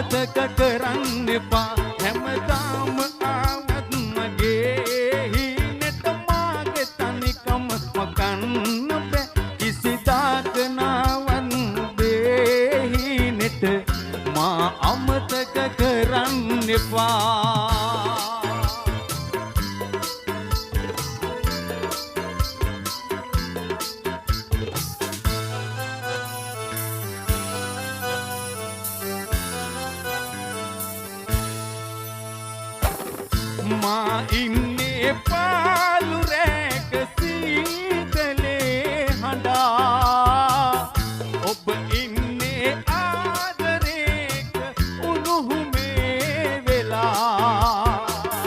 අමතක කරන්න එපා හැමදාම ආවත් මගේ හිනට මාගේ තනිකම මකන්න බෑ කිසිදාක නාවන් බේහිනට මා අමතක කරන්න එපා මා ඉන්නේ පාළු රැක සීතලේ හඬා ඔබ ඉන්නේ ආදරේක උණුහුමේ වෙලා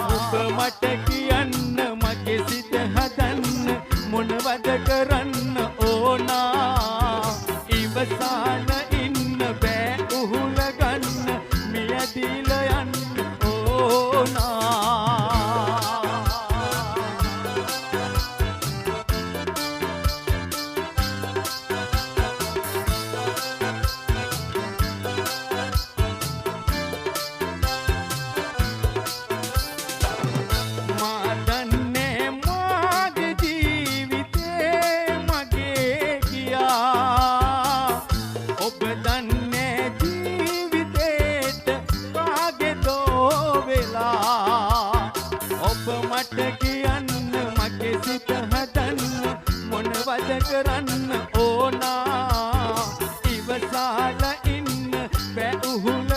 ඔබ මට කියන්න මගේ සිත හදන්න මොනවද කරන්න ඕනා ඉවසාන ඉන්න බෑ උහුල ගන්න මියදිල යන්න ඕනා මට කියන්න මගේ සිත හදන්න මොනවද කරන්න ඕනා ඉවසාලා ඉන්න බෑ උහුල